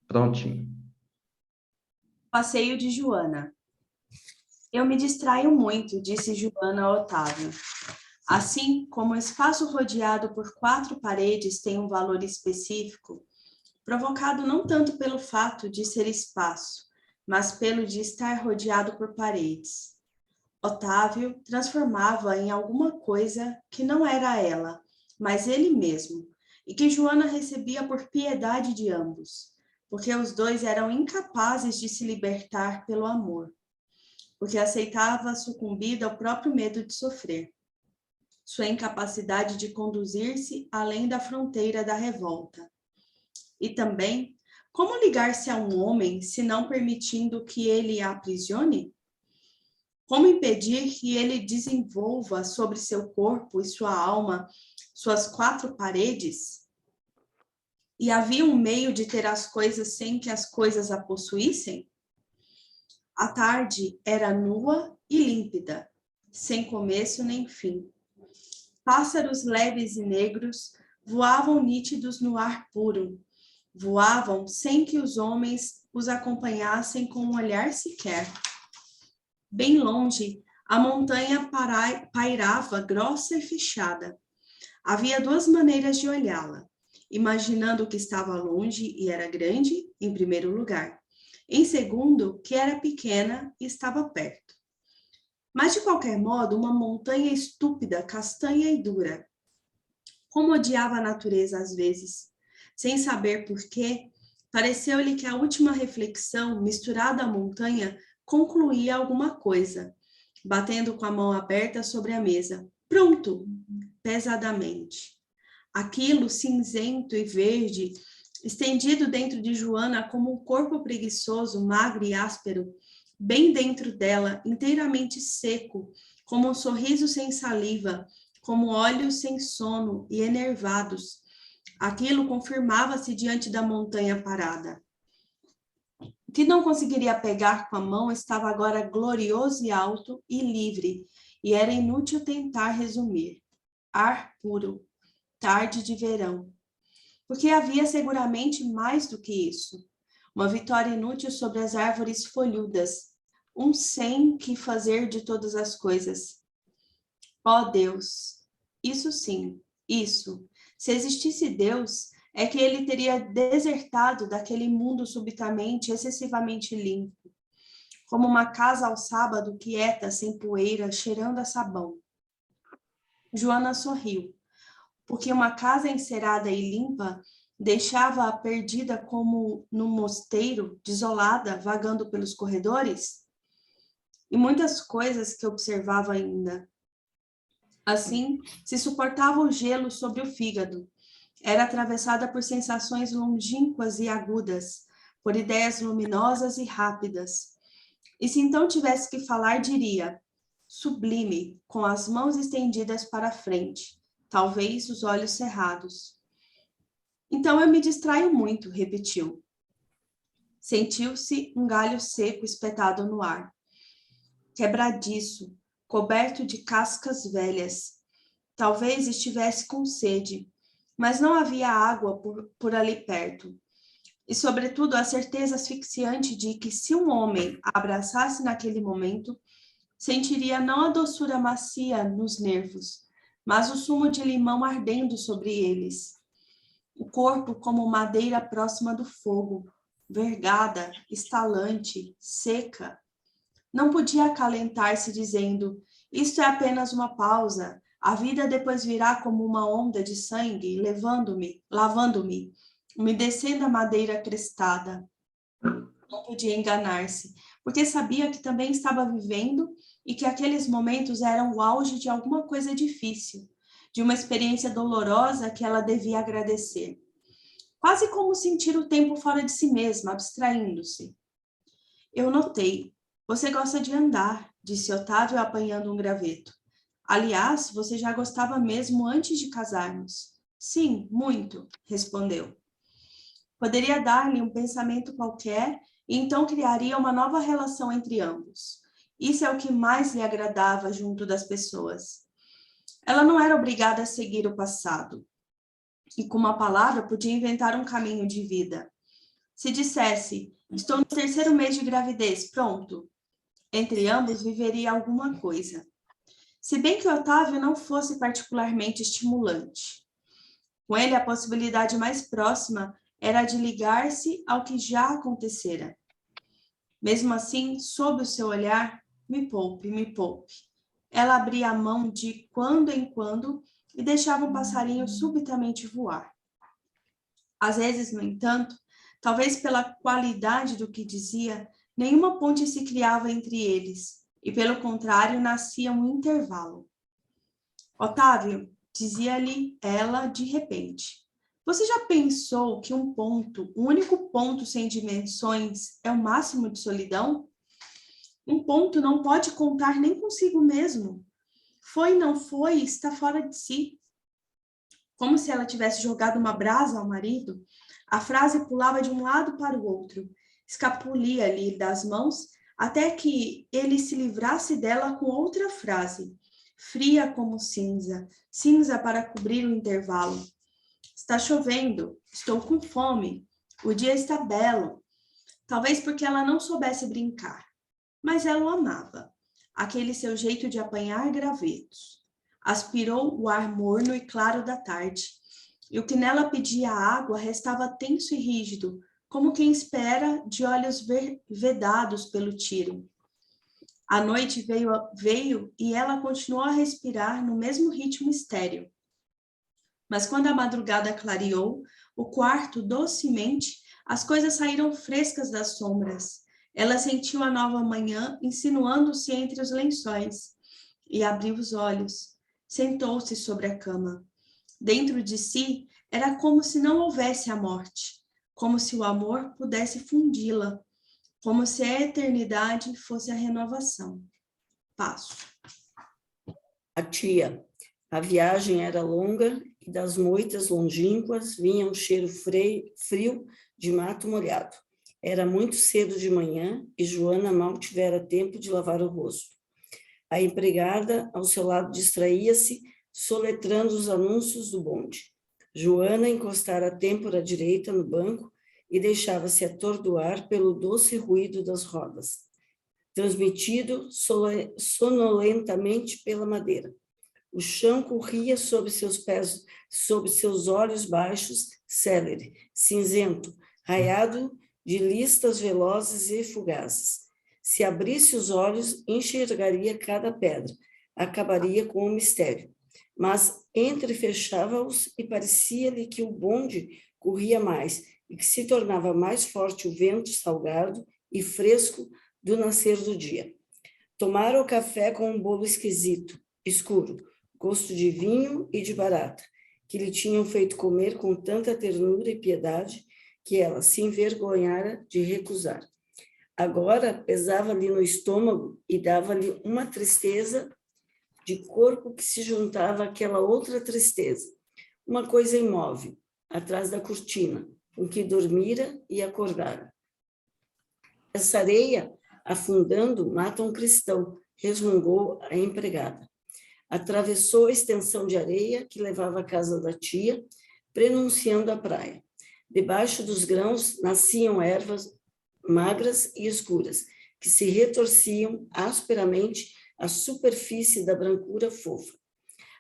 Prontinho. Passeio de Joana. Eu me distraio muito, disse Joana a Otávio. Assim como o espaço rodeado por 4 paredes tem um valor específico, provocado não tanto pelo fato de ser espaço, mas pelo de estar rodeado por paredes. Otávio transformava em alguma coisa que não era ela, mas ele mesmo, e que Joana recebia por piedade de ambos, porque os dois eram incapazes de se libertar pelo amor, porque aceitava sucumbir ao próprio medo de sofrer, sua incapacidade de conduzir-se além da fronteira da revolta. E também, como ligar-se a um homem se não permitindo que ele a aprisione? Como impedir que ele desenvolva sobre seu corpo e sua alma suas 4 paredes? E havia um meio de ter as coisas sem que as coisas a possuíssem? A tarde era nua e límpida, sem começo nem fim. Pássaros leves e negros voavam nítidos no ar puro. Voavam sem que os homens os acompanhassem com um olhar sequer. Bem longe, a montanha pairava grossa e fechada. Havia 2 maneiras de olhá-la. Imaginando que estava longe e era grande, em primeiro lugar. Em segundo, que era pequena e estava perto. Mas, de qualquer modo, uma montanha estúpida, castanha e dura. Como odiava a natureza às vezes. Sem saber por quê, pareceu-lhe que a última reflexão, misturada à montanha, concluía alguma coisa, batendo com a mão aberta sobre a mesa. Pronto! Pesadamente. Aquilo cinzento e verde, estendido dentro de Joana como um corpo preguiçoso, magro e áspero, bem dentro dela, inteiramente seco, como um sorriso sem saliva, como olhos sem sono e enervados. Aquilo confirmava-se diante da montanha parada. O que não conseguiria pegar com a mão estava agora glorioso e alto e livre, e era inútil tentar resumir. Ar puro, tarde de verão. Porque havia seguramente mais do que isso. Uma vitória inútil sobre as árvores folhudas, um sem que fazer de todas as coisas. Ó Deus, isso sim, isso. Se existisse Deus, é que ele teria desertado daquele mundo subitamente, excessivamente limpo, como uma casa ao sábado, quieta, sem poeira, cheirando a sabão. Joana sorriu, porque uma casa encerada e limpa deixava-a perdida como num mosteiro, desolada, vagando pelos corredores? E muitas coisas que observava ainda. Assim, se suportava o gelo sobre o fígado. Era atravessada por sensações longínquas e agudas, por ideias luminosas e rápidas. E se então tivesse que falar, diria, sublime, com as mãos estendidas para a frente, talvez os olhos cerrados. Então eu me distraio muito, repetiu. Sentiu-se um galho seco espetado no ar. Quebradiço, coberto de cascas velhas. Talvez estivesse com sede, mas não havia água por ali perto. E, sobretudo, a certeza asfixiante de que se um homem a abraçasse naquele momento, sentiria não a doçura macia nos nervos, mas o sumo de limão ardendo sobre eles. O corpo como madeira próxima do fogo, vergada, estalante, seca. Não podia acalentar-se dizendo, isto é apenas uma pausa, a vida depois virá como uma onda de sangue, levando-me, lavando-me, umedecendo a madeira crestada. Não podia enganar-se, porque sabia que também estava vivendo e que aqueles momentos eram o auge de alguma coisa difícil, de uma experiência dolorosa que ela devia agradecer. Quase como sentir o tempo fora de si mesma, abstraindo-se. Eu notei. Você gosta de andar, disse Otávio apanhando um graveto. Aliás, você já gostava mesmo antes de casarmos. Sim, muito, respondeu. Poderia dar-lhe um pensamento qualquer e então criaria uma nova relação entre ambos. Isso é o que mais lhe agradava junto das pessoas. Ela não era obrigada a seguir o passado. e com uma palavra podia inventar um caminho de vida. Se dissesse, estou no 3º mês de gravidez, pronto. Entre ambos viveria alguma coisa. Se bem que Otávio não fosse particularmente estimulante. Com ele, a possibilidade mais próxima era de ligar-se ao que já acontecera. Mesmo assim, sob o seu olhar, me poupe, me poupe. Ela abria a mão de quando em quando e deixava um passarinho subitamente voar. Às vezes, no entanto, talvez pela qualidade do que dizia, nenhuma ponte se criava entre eles, e pelo contrário, nascia um intervalo. Otávio, dizia-lhe ela de repente, você já pensou que um único ponto sem dimensões, é o máximo de solidão? Um ponto não pode contar nem consigo mesmo. Foi, não foi, está fora de si. Como se ela tivesse jogado uma brasa ao marido, a frase pulava de um lado para o outro, escapulia-lhe das mãos, até que ele se livrasse dela com outra frase, fria como cinza, cinza para cobrir o intervalo. Está chovendo, estou com fome, o dia está belo. Talvez porque ela não soubesse brincar, mas ela o amava, aquele seu jeito de apanhar gravetos. Aspirou o ar morno e claro da tarde, e o que nela pedia água restava tenso e rígido, como quem espera de olhos vedados pelo tiro. A noite veio e ela continuou a respirar no mesmo ritmo estéril. Mas quando a madrugada clareou, o quarto docemente, as coisas saíram frescas das sombras. Ela sentiu a nova manhã insinuando-se entre os lençóis e abriu os olhos. Sentou-se sobre a cama. Dentro de si, era como se não houvesse a morte, como se o amor pudesse fundi-la, como se a eternidade fosse a renovação. Passo. A tia. A viagem era longa e das moitas longínquas vinha um cheiro frio de mato molhado. Era muito cedo de manhã e Joana mal tivera tempo de lavar o rosto. A empregada, ao seu lado, distraía-se, soletrando os anúncios do bonde. Joana encostara a têmpora direita no banco e deixava-se atordoar pelo doce ruído das rodas, transmitido sonolentamente pela madeira. O chão corria sob seus pés, sob seus olhos baixos, célere, cinzento, raiado de listas velozes e fugazes. Se abrisse os olhos, enxergaria cada pedra, acabaria com o mistério. Mas entrefechava-os e parecia-lhe que o bonde corria mais e que se tornava mais forte o vento salgado e fresco do nascer do dia. Tomara o café com um bolo escuro, gosto de vinho e de barata, que lhe tinham feito comer com tanta ternura e piedade que ela se envergonhara de recusar. Agora pesava-lhe no estômago e dava-lhe uma tristeza de corpo que se juntava àquela outra tristeza, uma coisa imóvel, atrás da cortina, com que dormira e acordara. Essa areia, afundando, mata um cristão, resmungou a empregada. Atravessou a extensão de areia que levava à casa da tia, prenunciando a praia. Debaixo dos grãos nasciam ervas magras e escuras, que se retorciam asperamente à superfície da brancura fofa.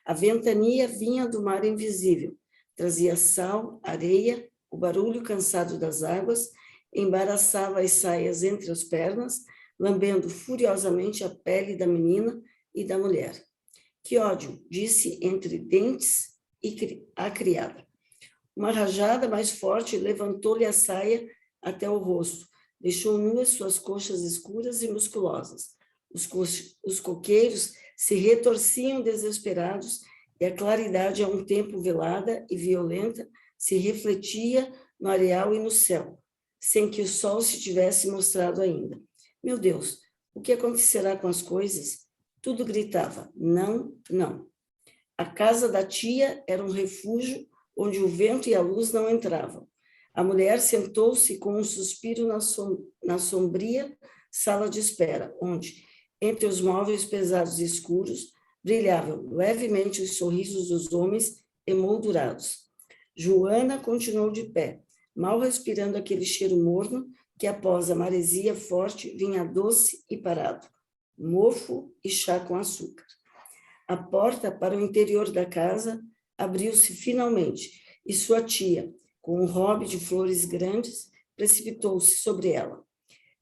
A ventania vinha do mar invisível, trazia sal, areia, o barulho cansado das águas, embaraçava as saias entre as pernas, lambendo furiosamente a pele da menina e da mulher. Que ódio, disse entre dentes a criada. Uma rajada mais forte levantou-lhe a saia até o rosto, deixou nuas suas coxas escuras e musculosas. Os coqueiros se retorciam desesperados e a claridade, a um tempo velada e violenta, se refletia no areal e no céu, sem que o sol se tivesse mostrado ainda. Meu Deus, o que acontecerá com as coisas? Tudo gritava, não, não. A casa da tia era um refúgio onde o vento e a luz não entravam. A mulher sentou-se com um suspiro na sombria sala de espera, onde, entre os móveis pesados e escuros, brilhavam levemente os sorrisos dos homens emoldurados. Joana continuou de pé, mal respirando aquele cheiro morno que, após a maresia forte, vinha doce e parado, mofo e chá com açúcar. A porta para o interior da casa abriu-se finalmente e sua tia, com um robe de flores grandes, precipitou-se sobre ela.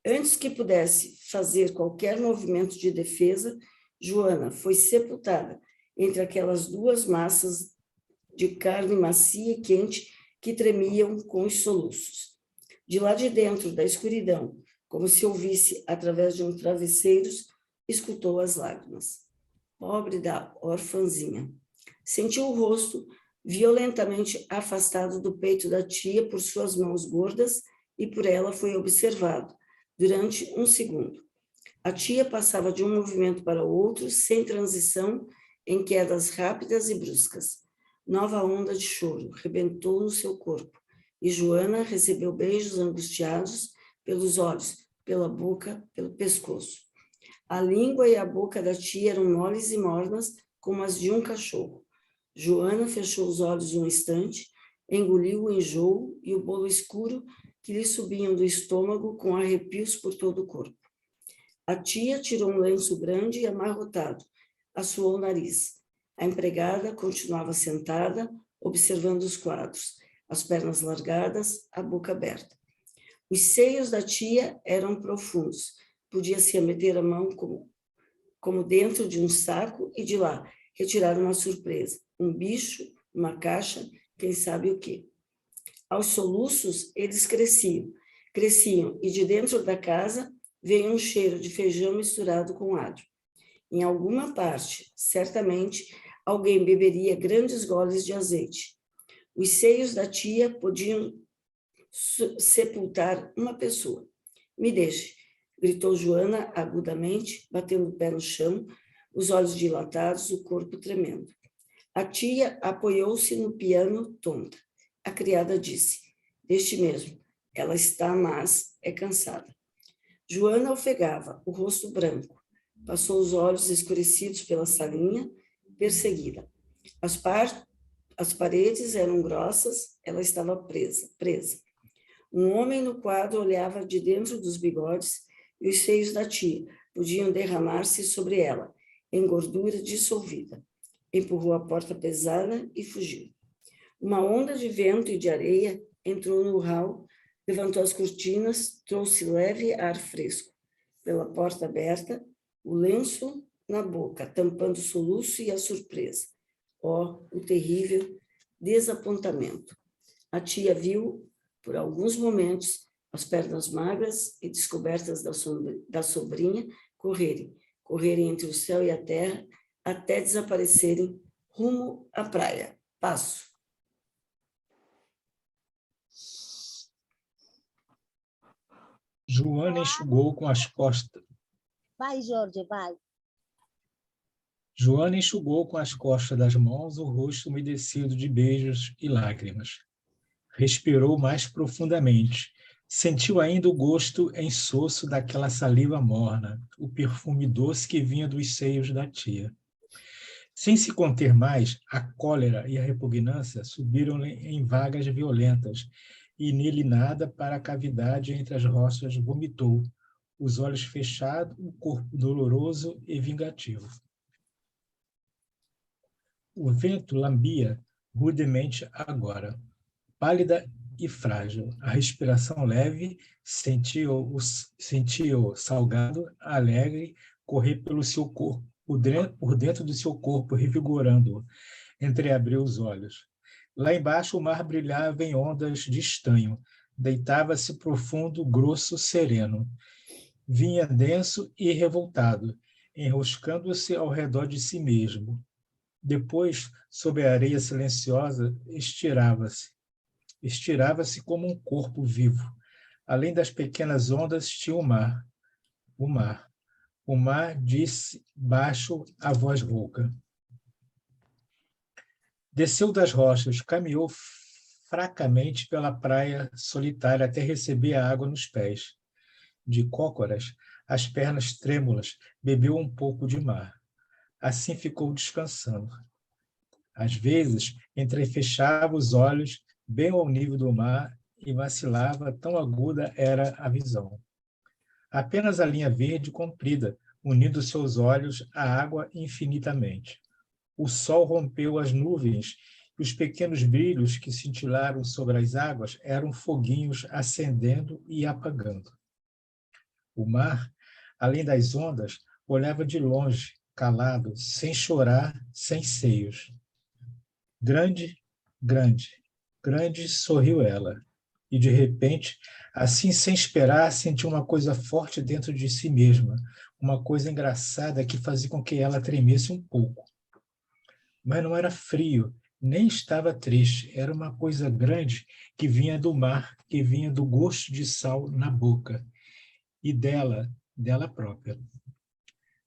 Antes que pudesse fazer qualquer movimento de defesa, Joana foi sepultada entre aquelas duas massas de carne macia e quente que tremiam com os soluços. De lá de dentro da escuridão, como se ouvisse através de um travesseiro, escutou as lágrimas. Pobre da orfanzinha. Sentiu o rosto violentamente afastado do peito da tia por suas mãos gordas e por ela foi observado durante um segundo. A tia passava de um movimento para o outro, sem transição, em quedas rápidas e bruscas. Nova onda de choro rebentou no seu corpo, e Joana recebeu beijos angustiados pelos olhos, pela boca, pelo pescoço. A língua e a boca da tia eram moles e mornas, como as de um cachorro. Joana fechou os olhos um instante, engoliu o enjoo e o bolo escuro que lhe subiam do estômago com arrepios por todo o corpo. A tia tirou um lenço grande e amarrotado, assoou o nariz. A empregada continuava sentada, observando os quadros, as pernas largadas, a boca aberta. Os seios da tia eram profundos, podia-se meter a mão como dentro de um saco e de lá retirar uma surpresa, um bicho, uma caixa, quem sabe o quê. Aos soluços, eles cresciam, e de dentro da casa veio um cheiro de feijão misturado com alho. Em alguma parte, certamente, alguém beberia grandes goles de azeite. Os seios da tia podiam sepultar uma pessoa. Me deixe, gritou Joana agudamente, batendo o pé no chão, os olhos dilatados, o corpo tremendo. A tia apoiou-se no piano tonta. A criada disse, deixe mesmo, ela está, mas é cansada. Joana ofegava, o rosto branco. Passou os olhos escurecidos pela salinha, perseguida. As paredes eram grossas, ela estava presa. Um homem no quadro olhava de dentro dos bigodes e os seios da tia podiam derramar-se sobre ela, em gordura dissolvida. Empurrou a porta pesada e fugiu. Uma onda de vento e de areia entrou no hall, levantou as cortinas, trouxe leve ar fresco. Pela porta aberta, o lenço na boca, tampando o soluço e a surpresa. O terrível desapontamento. A tia viu, por alguns momentos, as pernas magras e descobertas da sobrinha correrem entre o céu e a terra, até desaparecerem rumo à praia. Passo. Joana enxugou com as costas. Vai, Jorge, vai. Joana enxugou com as costas das mãos o rosto umedecido de beijos e lágrimas. Respirou mais profundamente. Sentiu ainda o gosto insosso daquela saliva morna, o perfume doce que vinha dos seios da tia. Sem se conter mais, a cólera e a repugnância subiram-lhe em vagas violentas, e nele nada para a cavidade entre as rochas vomitou, os olhos fechados, o corpo doloroso e vingativo. O vento lambia rudemente agora, pálida e frágil. A respiração leve sentiu salgado, alegre, correr pelo seu corpo, por dentro do seu corpo, revigorando-o. Entreabriu os olhos. Lá embaixo o mar brilhava em ondas de estanho. Deitava-se profundo, grosso, sereno. Vinha denso e revoltado, enroscando-se ao redor de si mesmo. Depois, sob a areia silenciosa, estirava-se como um corpo vivo. Além das pequenas ondas tinha o mar. O mar, disse baixo a voz rouca. Desceu das rochas, caminhou fracamente pela praia solitária até receber a água nos pés. De cócoras, as pernas trêmulas, bebeu um pouco de mar. Assim ficou descansando. Às vezes, entrefechava os olhos, bem ao nível do mar, e vacilava, tão aguda era a visão. Apenas a linha verde comprida, unindo seus olhos à água infinitamente. O sol rompeu as nuvens, e os pequenos brilhos que cintilaram sobre as águas eram foguinhos acendendo e apagando. O mar, além das ondas, olhava de longe, calado, sem chorar, sem seios. Grande, grande, grande, sorriu ela. E, de repente, assim sem esperar, sentiu uma coisa forte dentro de si mesma, uma coisa engraçada que fazia com que ela tremesse um pouco. Mas não era frio, nem estava triste, era uma coisa grande que vinha do mar, que vinha do gosto de sal na boca, e dela própria.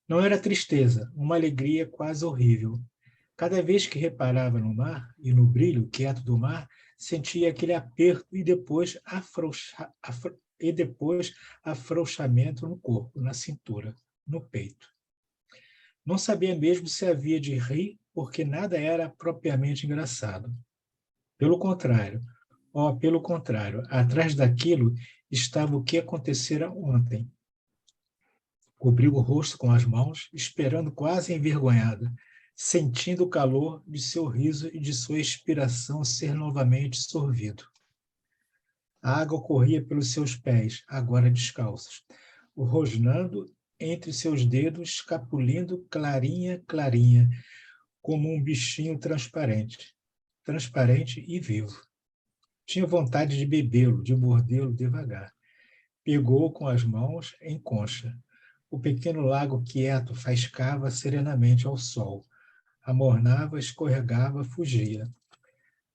Não era tristeza, uma alegria quase horrível. Cada vez que reparava no mar e no brilho quieto do mar, sentia aquele aperto e depois afrouxamento no corpo, na cintura, no peito. Não sabia mesmo se havia de rir, porque nada era propriamente engraçado. Pelo contrário, pelo contrário, atrás daquilo estava o que acontecera ontem. Cobriu o rosto com as mãos, esperando quase envergonhada, sentindo o calor de seu riso e de sua expiração ser novamente sorvido. A água corria pelos seus pés, agora descalços, rosnando entre seus dedos, escapulindo clarinha, clarinha, como um bichinho transparente e vivo. Tinha vontade de bebê-lo, de mordê-lo devagar. Pegou-o com as mãos em concha. O pequeno lago quieto faiscava serenamente ao sol. Amornava, escorregava, fugia.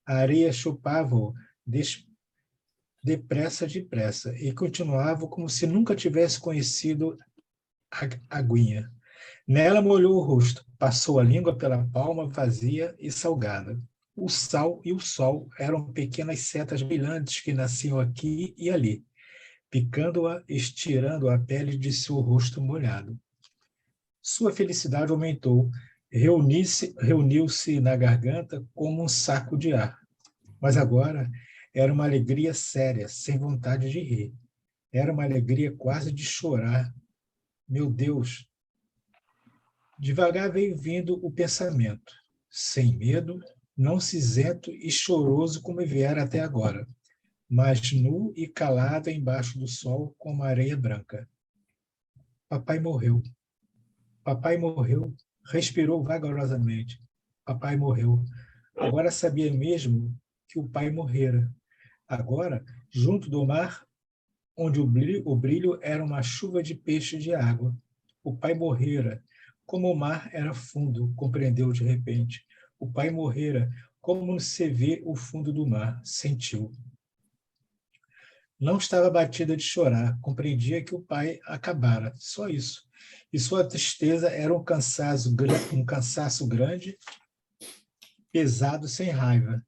A areia chupava-o depressa, e continuava como se nunca tivesse conhecido a aguinha. Nela molhou o rosto, passou a língua pela palma vazia e salgada. O sal e o sol eram pequenas setas brilhantes que nasciam aqui e ali, picando-a, estirando a pele de seu rosto molhado. Sua felicidade aumentou, reuniu-se na garganta como um saco de ar. Mas agora era uma alegria séria, sem vontade de rir. Era uma alegria quase de chorar. Meu Deus! Devagar veio vindo o pensamento, sem medo, não cinzento e choroso como viera até agora, mas nu e calado embaixo do sol como areia branca. Papai morreu. Papai morreu. Respirou vagarosamente. Papai morreu. Agora sabia mesmo que o pai morrera. Agora, junto do mar, onde o brilho era uma chuva de peixe de água. O pai morrera. Como o mar era fundo, compreendeu de repente. O pai morrera, como se vê o fundo do mar, sentiu. Não estava batida de chorar, compreendia que o pai acabara, só isso. E sua tristeza era um cansaço grande, pesado, sem raiva.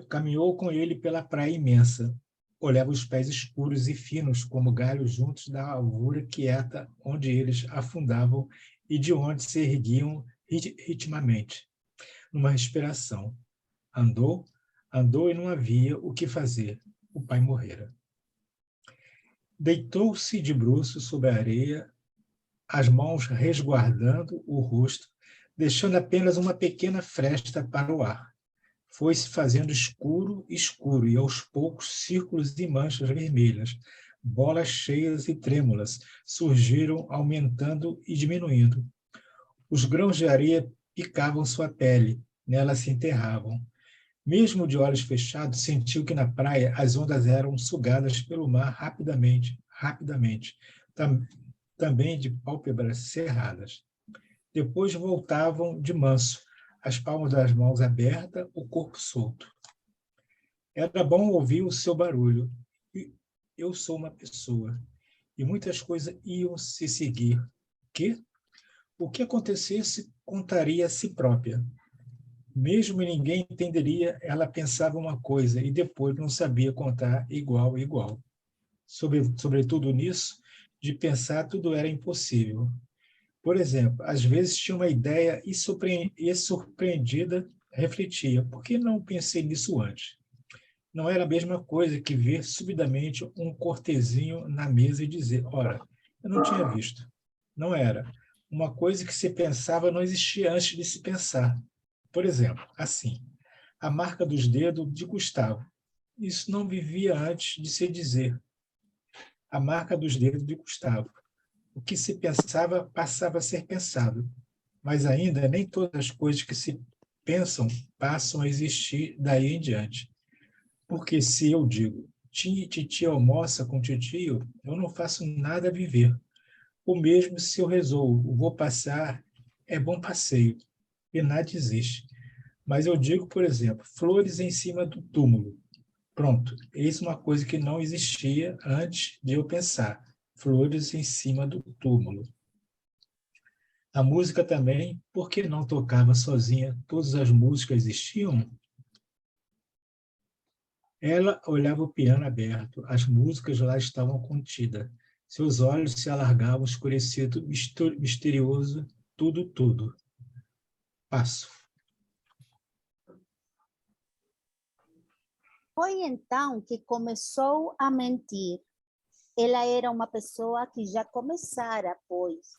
Caminhou com ele pela praia imensa. Olhava os pés escuros e finos como galhos juntos da alvura quieta onde eles afundavam e de onde se erguiam ritmamente, numa respiração. Andou e não havia o que fazer. O pai morrera. Deitou-se de bruços sobre a areia, as mãos resguardando o rosto, deixando apenas uma pequena fresta para o ar. Foi-se fazendo escuro, e aos poucos círculos e manchas vermelhas, bolas cheias e trêmulas, surgiram aumentando e diminuindo. Os grãos de areia picavam sua pele, nela se enterravam. Mesmo de olhos fechados, sentiu que na praia as ondas eram sugadas pelo mar rapidamente, também de pálpebras cerradas. Depois voltavam de manso, as palmas das mãos abertas, o corpo solto. Era bom ouvir o seu barulho. Eu sou uma pessoa. E muitas coisas iam se seguir. O que acontecesse contaria a si própria. Mesmo ninguém entenderia, ela pensava uma coisa e depois não sabia contar igual. Sobretudo nisso, de pensar tudo era impossível. Por exemplo, às vezes tinha uma ideia e surpreendida refletia, por que não pensei nisso antes? Não era a mesma coisa que ver subitamente um cortezinho na mesa e dizer, ora, eu não tinha visto. Não era. Uma coisa que se pensava não existia antes de se pensar. Por exemplo, assim, a marca dos dedos de Gustavo. Isso não vivia antes de se dizer. A marca dos dedos de Gustavo. O que se pensava passava a ser pensado. Mas ainda nem todas as coisas que se pensam passam a existir daí em diante. Porque se eu digo, titi almoça com titio, eu não faço nada a viver. O mesmo se eu resolvo, vou passar, é bom passeio, e nada existe. Mas eu digo, por exemplo, flores em cima do túmulo. Pronto, eis uma coisa que não existia antes de eu pensar. Flores em cima do túmulo. A música também, por que não tocava sozinha? Todas as músicas existiam? Ela olhava o piano aberto, as músicas lá estavam contidas. Seus olhos se alargavam, escurecido, misterioso, tudo. Passo. Foi então que começou a mentir. Ela era uma pessoa que já começara, pois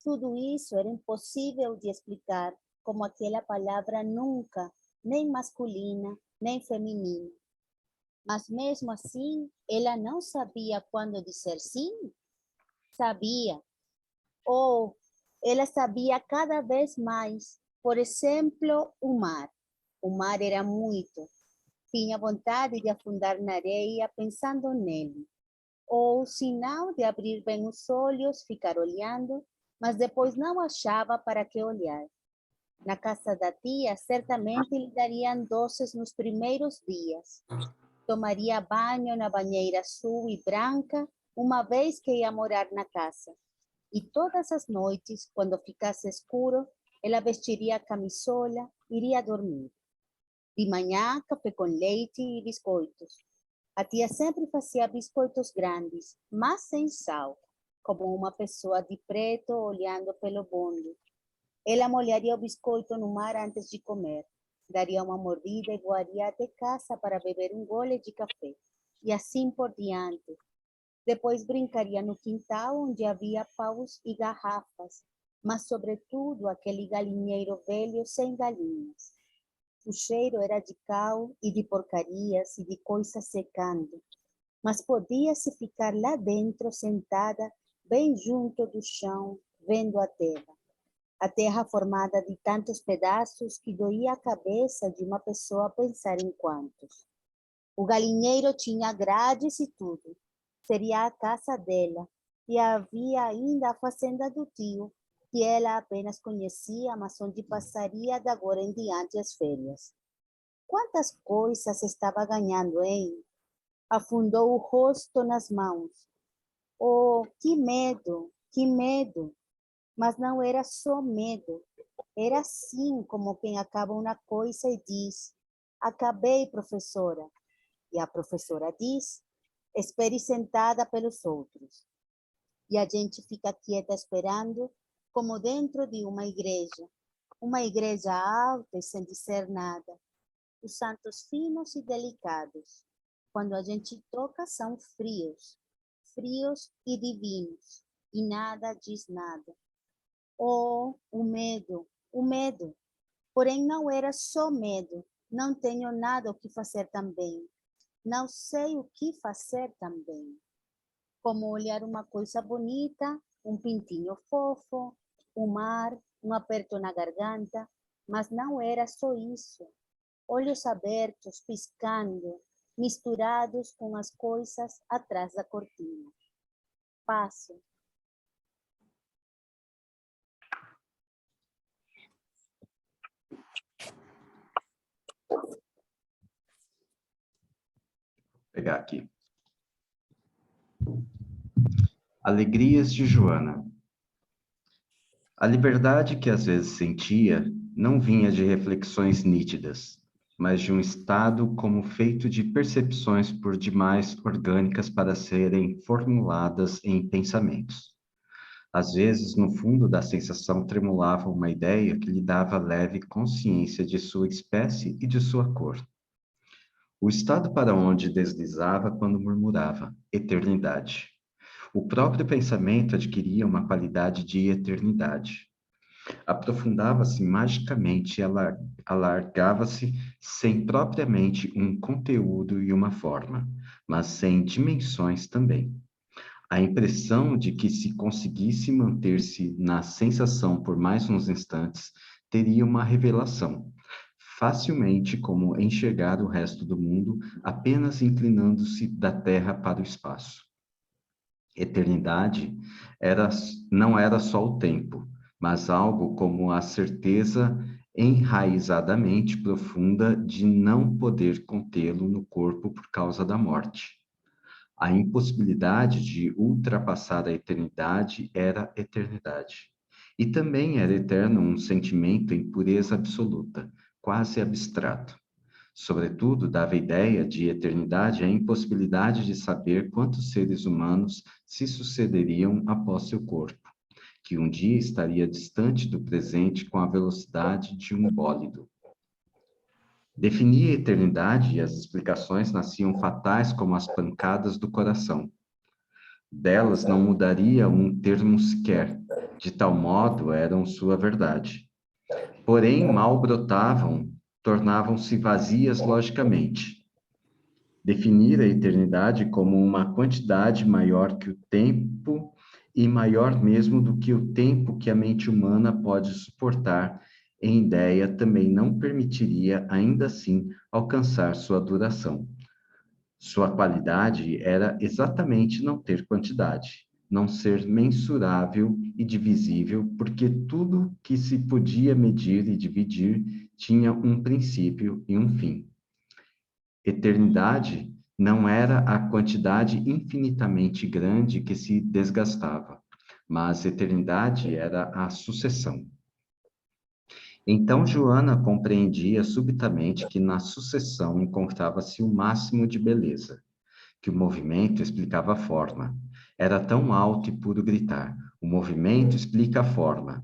tudo isso era impossível de explicar, como aquela palavra nunca, nem masculina, nem feminina. Mas mesmo assim, ela não sabia quando dizer sim? Sabia. Ou ela sabia cada vez mais. Por exemplo, o mar. O mar era muito. Tinha vontade de afundar na areia pensando nele. Ou, se não, de abrir bem os olhos, ficar olhando, mas depois não achava para que olhar. Na casa da tia, certamente lhe dariam doces nos primeiros dias. Tomaria banho na banheira azul e branca, uma vez que ia morar na casa. E todas as noites, quando ficasse escuro, ela vestiria a camisola, iria dormir. De manhã, café com leite e biscoitos. A tia sempre fazia biscoitos grandes, mas sem sal, como uma pessoa de preto olhando pelo bonde. Ela molharia o biscoito no mar antes de comer. Daria uma mordida e voaria até casa para beber um gole de café. E assim por diante. Depois brincaria no quintal onde havia paus e garrafas, mas sobretudo aquele galinheiro velho sem galinhas. O cheiro era de cal e de porcarias e de coisas secando, mas podia-se ficar lá dentro sentada, bem junto do chão, vendo a terra formada de tantos pedaços que doía a cabeça de uma pessoa pensar em quantos. O galinheiro tinha grades e tudo. Seria a casa dela, e havia ainda a fazenda do tio, que ela apenas conhecia, mas onde passaria de agora em diante as férias. Quantas coisas estava ganhando, hein? Afundou o rosto nas mãos. Oh, que medo, que medo! Mas não era só medo. Era assim como quem acaba uma coisa e diz: acabei, professora. E a professora diz: espere sentada pelos outros. E a gente fica quieta esperando, como dentro de uma igreja alta e sem dizer nada. Os santos finos e delicados. Quando a gente toca, são frios, frios e divinos, e nada diz nada. Oh, o medo, o medo. Porém, não era só medo. Não tenho nada o que fazer também. Não sei o que fazer também. Como olhar uma coisa bonita, um pintinho fofo, o mar, um aperto na garganta, mas não era só isso. Olhos abertos, piscando, misturados com as coisas atrás da cortina. Passo. Pegar aqui. Alegrias de Joana. A liberdade que às vezes sentia não vinha de reflexões nítidas, mas de um estado como feito de percepções por demais orgânicas para serem formuladas em pensamentos. Às vezes, no fundo da sensação tremulava uma ideia que lhe dava leve consciência de sua espécie e de sua cor. O estado para onde deslizava quando murmurava, eternidade. O próprio pensamento adquiria uma qualidade de eternidade. Aprofundava-se magicamente e alargava-se sem propriamente um conteúdo e uma forma, mas sem dimensões também. A impressão de que se conseguisse manter-se na sensação por mais uns instantes teria uma revelação, facilmente como enxergar o resto do mundo apenas inclinando-se da Terra para o espaço. Eternidade não era só o tempo, mas algo como a certeza enraizadamente profunda de não poder contê-lo no corpo por causa da morte. A impossibilidade de ultrapassar a eternidade era eternidade. E também era eterno um sentimento em pureza absoluta, quase abstrato. Sobretudo, dava ideia de eternidade a impossibilidade de saber quantos seres humanos se sucederiam após seu corpo, que um dia estaria distante do presente com a velocidade de um bólido. Definia a eternidade e as explicações nasciam fatais como as pancadas do coração. Delas não mudaria um termo sequer, de tal modo eram sua verdade. Porém, mal brotavam, tornavam-se vazias logicamente. Definir a eternidade como uma quantidade maior que o tempo e maior mesmo do que o tempo que a mente humana pode suportar em ideia também não permitiria, ainda assim, alcançar sua duração. Sua qualidade era exatamente não ter quantidade, não ser mensurável e divisível, porque tudo que se podia medir e dividir tinha um princípio e um fim. Eternidade não era a quantidade infinitamente grande que se desgastava, mas eternidade era a sucessão. Então Joana compreendia subitamente que na sucessão encontrava-se o máximo de beleza, que o movimento explicava a forma. Era tão alto e puro gritar: o movimento explica a forma.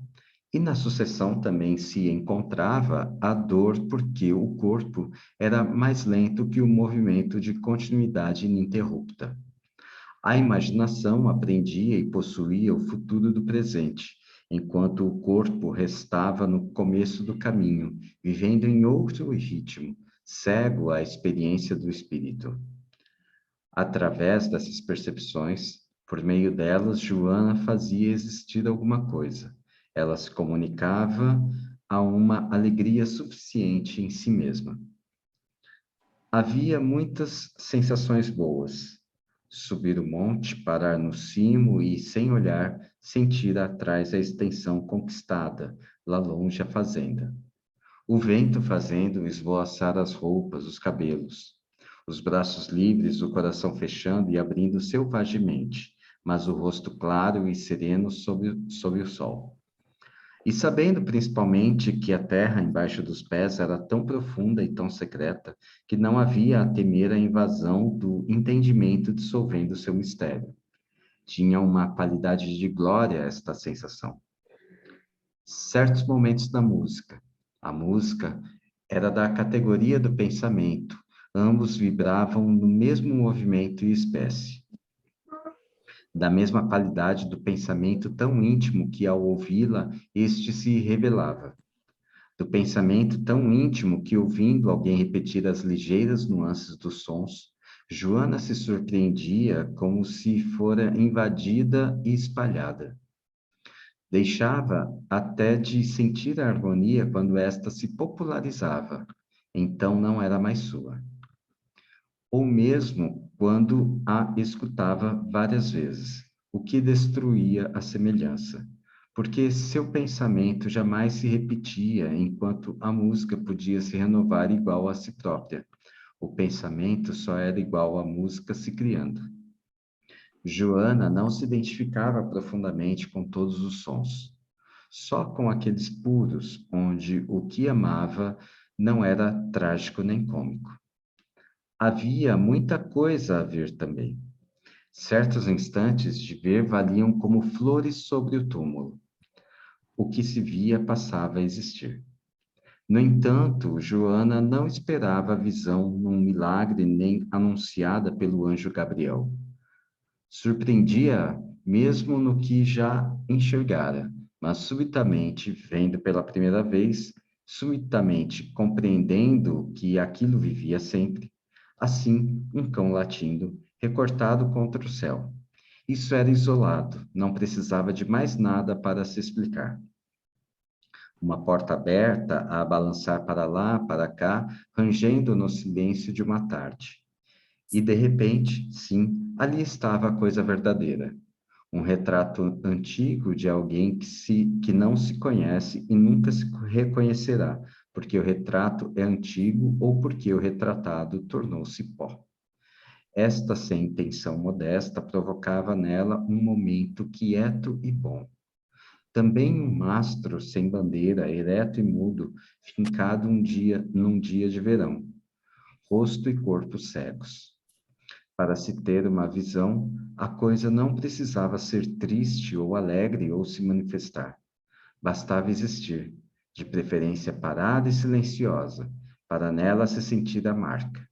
E na sucessão também se encontrava a dor, porque o corpo era mais lento que o movimento de continuidade ininterrupta. A imaginação aprendia e possuía o futuro do presente, enquanto o corpo restava no começo do caminho, vivendo em outro ritmo, cego à experiência do espírito. Através dessas percepções, por meio delas, Joana fazia existir alguma coisa. Ela se comunicava a uma alegria suficiente em si mesma. Havia muitas sensações boas. Subir o monte, parar no cimo e, sem olhar, sentir atrás a extensão conquistada, lá longe a fazenda. O vento fazendo esvoaçar as roupas, os cabelos. Os braços livres, o coração fechando e abrindo selvagemente, mas o rosto claro e sereno sob o sol. E sabendo principalmente que a terra embaixo dos pés era tão profunda e tão secreta, que não havia a temer a invasão do entendimento dissolvendo seu mistério. Tinha uma qualidade de glória esta sensação. Certos momentos da música. A música era da categoria do pensamento. Ambos vibravam no mesmo movimento e espécie. Da mesma qualidade do pensamento tão íntimo que, ao ouvi-la, este se revelava. Do pensamento tão íntimo que, ouvindo alguém repetir as ligeiras nuances dos sons, Joana se surpreendia como se fora invadida e espalhada. Deixava até de sentir a harmonia quando esta se popularizava, então não era mais sua. Ou mesmo quando a escutava várias vezes, o que destruía a semelhança, porque seu pensamento jamais se repetia, enquanto a música podia se renovar igual a si própria. O pensamento só era igual à música se criando. Joana não se identificava profundamente com todos os sons, só com aqueles puros, onde o que amava não era trágico nem cômico. Havia muita coisa a ver também. Certos instantes de ver valiam como flores sobre o túmulo. O que se via passava a existir. No entanto, Joana não esperava a visão num milagre nem anunciada pelo anjo Gabriel. Surpreendia mesmo no que já enxergara, mas subitamente, vendo pela primeira vez, subitamente compreendendo que aquilo vivia sempre, assim um cão latindo, recortado contra o céu. Isso era isolado, não precisava de mais nada para se explicar. Uma porta aberta a balançar para lá, para cá, rangendo no silêncio de uma tarde. E, de repente, sim, ali estava a coisa verdadeira. Um retrato antigo de alguém que não se conhece e nunca se reconhecerá, porque o retrato é antigo ou porque o retratado tornou-se pó. Esta, sem intenção modesta, provocava nela um momento quieto e bom. Também um mastro sem bandeira, ereto e mudo, fincado num dia de verão, rosto e corpo cegos. Para se ter uma visão, a coisa não precisava ser triste ou alegre ou se manifestar. Bastava existir, de preferência parada e silenciosa, para nela se sentir a marca.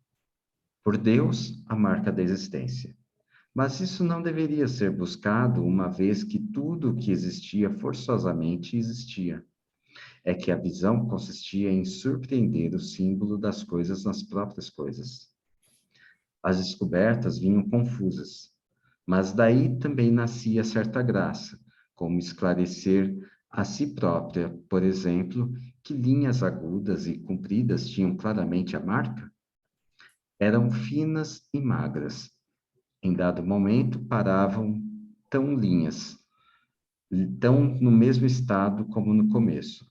Por Deus, a marca da existência. Mas isso não deveria ser buscado, uma vez que tudo o que existia forçosamente existia. É que a visão consistia em surpreender o símbolo das coisas nas próprias coisas. As descobertas vinham confusas, mas daí também nascia certa graça, como esclarecer a si própria, por exemplo, que linhas agudas e compridas tinham claramente a marca. Eram finas e magras. Em dado momento, paravam tão linhas, tão no mesmo estado como no começo.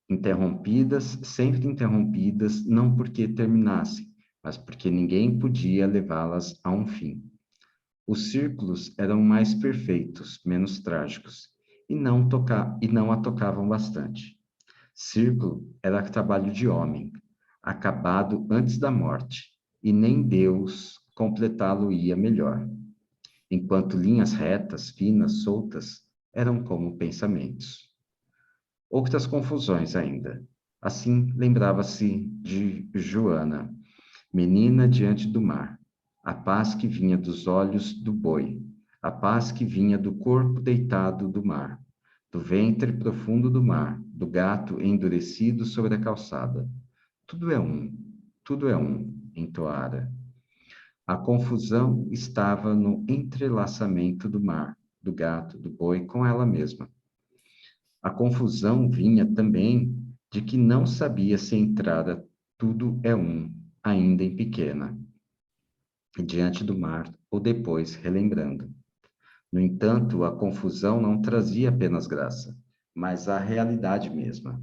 Interrompidas, sempre interrompidas, não porque terminassem, mas porque ninguém podia levá-las a um fim. Os círculos eram mais perfeitos, menos trágicos, e não a tocavam bastante. Círculo era trabalho de homem, acabado antes da morte, e nem Deus completá-lo-ia melhor, enquanto linhas retas, finas, soltas, eram como pensamentos. Outras confusões ainda. Assim, lembrava-se de Joana, menina diante do mar, a paz que vinha dos olhos do boi, a paz que vinha do corpo deitado do mar, do ventre profundo do mar, do gato endurecido sobre a calçada. Tudo é um, entoara. A confusão estava no entrelaçamento do mar, do gato, do boi com ela mesma. A confusão vinha também de que não sabia se a entrada tudo é um, ainda em pequena, diante do mar, ou depois relembrando. No entanto, a confusão não trazia apenas graça, mas a realidade mesma.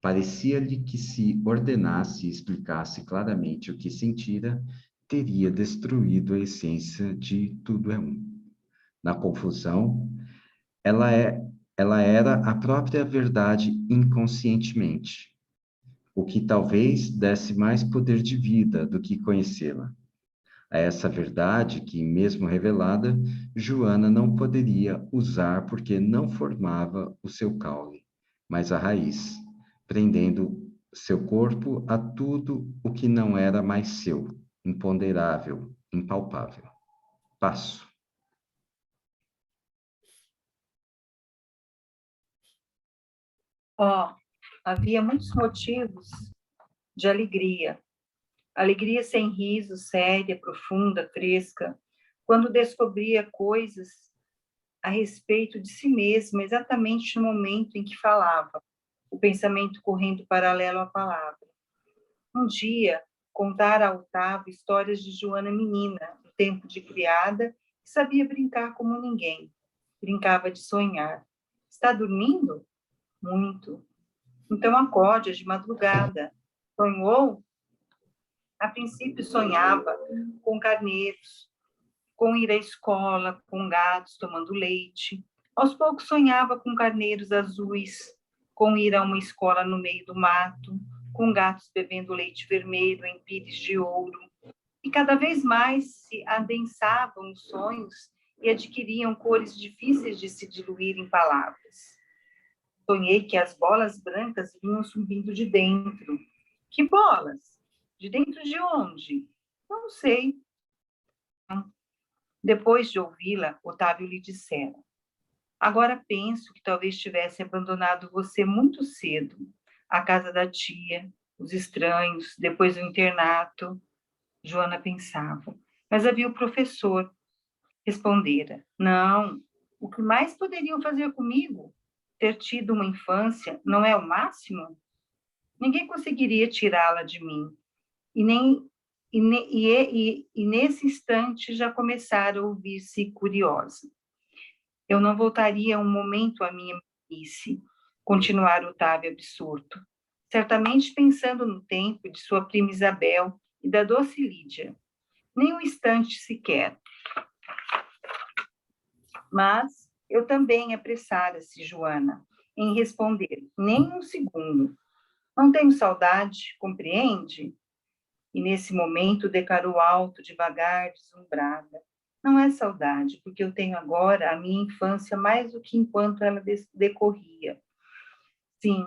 Parecia-lhe que se ordenasse e explicasse claramente o que sentira, teria destruído a essência de tudo é um. Na confusão, ela é ela era a própria verdade inconscientemente, o que talvez desse mais poder de vida do que conhecê-la. A essa verdade que, mesmo revelada, Joana não poderia usar porque não formava o seu caule, mas a raiz, prendendo seu corpo a tudo o que não era mais seu, imponderável, impalpável. Passo. Ó, havia muitos motivos de alegria. Alegria sem riso, séria, profunda, fresca, quando descobria coisas a respeito de si mesma, exatamente no momento em que falava, o pensamento correndo paralelo à palavra. Um dia, contara a Otávio histórias de Joana menina, do tempo de criada, que sabia brincar como ninguém. Brincava de sonhar. Está dormindo? Muito. Então acorde de madrugada. Sonhou? A princípio sonhava com carneiros, com ir à escola, com gatos tomando leite. Aos poucos sonhava com carneiros azuis, com ir a uma escola no meio do mato, com gatos bebendo leite vermelho em pires de ouro. E cada vez mais se adensavam os sonhos e adquiriam cores difíceis de se diluir em palavras. Sonhei que as bolas brancas vinham subindo de dentro. Que bolas? De dentro de onde? Não sei. Depois de ouvi-la, Otávio lhe dissera: agora penso que talvez tivesse abandonado você muito cedo. A casa da tia, os estranhos, depois o internato. Joana pensava. Mas havia o professor. Respondera: não, o que mais poderiam fazer comigo? Ter tido uma infância não é o máximo? Ninguém conseguiria tirá-la de mim. E, nem, e nesse instante já começara a ouvir-se curiosa. Eu não voltaria um momento à minha meninice, continuara Otávio absorto, certamente pensando no tempo de sua prima Isabel e da doce Lídia. Nem um instante sequer. Mas eu também apressara-se, Joana, em responder, nem um segundo. Não tenho saudade, compreende? E nesse momento declarou alto, devagar, deslumbrada. Não é saudade, porque eu tenho agora a minha infância mais do que enquanto ela decorria. Sim,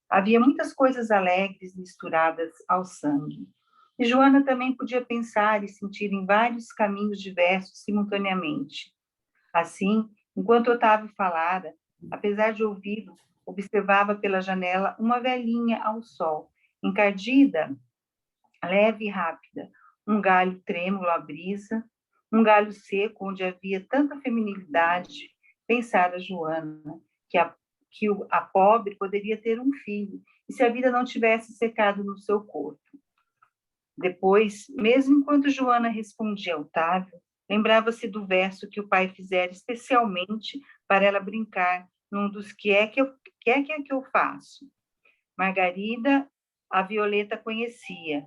havia muitas coisas alegres misturadas ao sangue. E Joana também podia pensar e sentir em vários caminhos diversos simultaneamente. Assim, enquanto Otávio falara, apesar de ouvi-lo, observava pela janela uma velhinha ao sol, encardida, leve e rápida, um galho trêmulo à brisa, um galho seco onde havia tanta feminilidade. Pensara Joana a pobre poderia ter um filho, e se a vida não tivesse secado no seu corpo. Depois, mesmo enquanto Joana respondia a Otávio, lembrava-se do verso que o pai fizera especialmente para ela brincar num dos que é que eu faço. Margarida, a Violeta conhecia.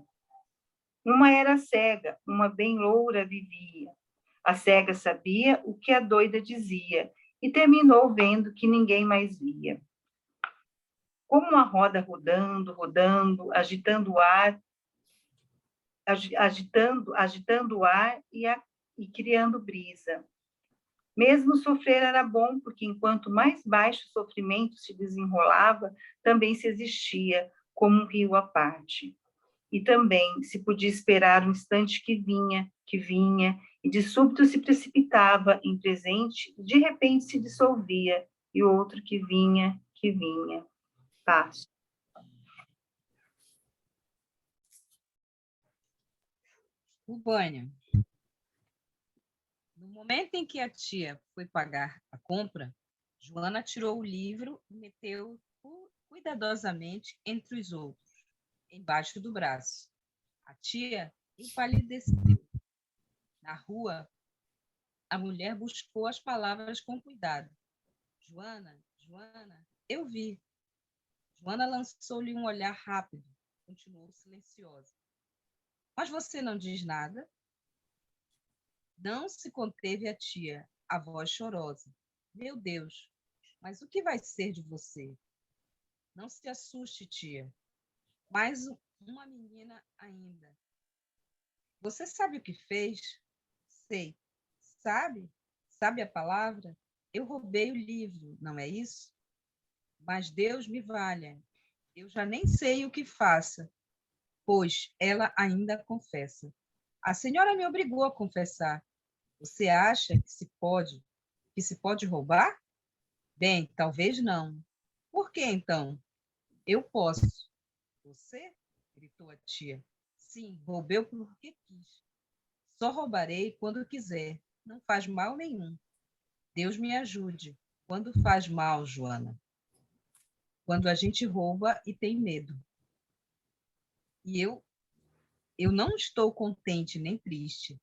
Uma era cega, uma bem loura vivia. A cega sabia o que a doida dizia e terminou vendo que ninguém mais via. Como uma roda rodando, rodando, agitando o ar e criando brisa. Mesmo sofrer era bom, porque enquanto mais baixo o sofrimento se desenrolava, também se existia, como um rio à parte. E também se podia esperar um instante que vinha, e de súbito se precipitava em presente, e de repente se dissolvia, e outro que vinha. Passo. O banho. No momento em que a tia foi pagar a compra, Joana tirou o livro e meteu cuidadosamente entre os outros, embaixo do braço. A tia empalideceu. Na rua, a mulher buscou as palavras com cuidado. Joana, Joana, eu vi. Joana lançou-lhe um olhar rápido, continuou silenciosa. Mas você não diz nada? Não se conteve a tia, a voz chorosa. Meu Deus, mas o que vai ser de você? Não se assuste, tia. Mais uma menina ainda. Você sabe o que fez? Sei. Sabe? Sabe a palavra? Eu roubei o livro, não é isso? Mas Deus me valha. Eu já nem sei o que faça, pois ela ainda confessa. A senhora me obrigou a confessar. Você acha que se pode roubar? Bem, talvez não. Por que então? Eu posso. Você? Gritou a tia. Sim, roubei porque quis. Só roubarei quando quiser. Não faz mal nenhum. Deus me ajude. Quando faz mal, Joana? Quando a gente rouba e tem medo. E eu não estou contente nem triste.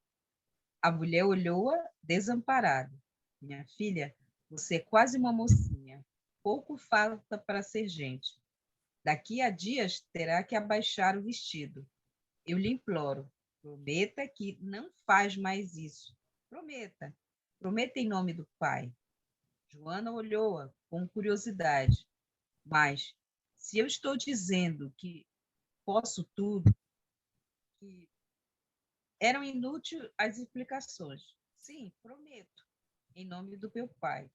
A mulher olhou-a desamparada. Minha filha, você é quase uma mocinha. Pouco falta para ser gente. Daqui a dias terá que abaixar o vestido. Eu lhe imploro, prometa que não faz mais isso. Prometa. Prometa em nome do Pai. Joana olhou-a com curiosidade. Mas, se eu estou dizendo que posso tudo, que eram inúteis as explicações. Sim, prometo, em nome do meu Pai.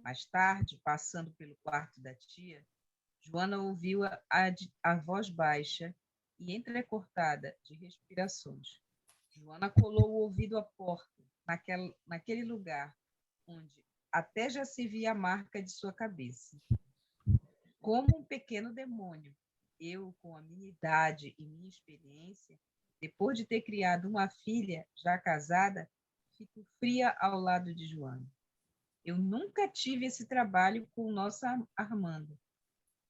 Mais tarde, passando pelo quarto da tia, Joana ouviu a voz baixa e entrecortada de respirações. Joana colou o ouvido à porta, naquele lugar onde até já se via a marca de sua cabeça. Como um pequeno demônio, eu, com a minha idade e minha experiência, depois de ter criado uma filha já casada, fico fria ao lado de Joana. Eu nunca tive esse trabalho com nossa Armanda.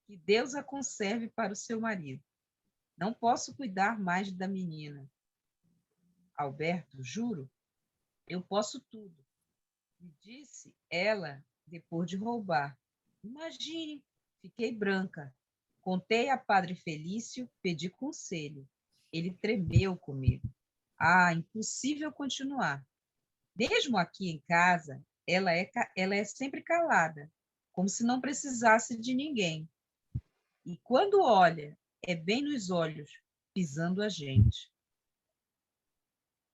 Que Deus a conserve para o seu marido. Não posso cuidar mais da menina. Alberto, juro, eu posso tudo. Me disse ela depois de roubar. Imagine, fiquei branca. Contei a Padre Felício, pedi conselho. Ele tremeu comigo. Ah, impossível continuar. Mesmo aqui em casa, ela é sempre calada, como se não precisasse de ninguém. E quando olha, é bem nos olhos, pisando a gente.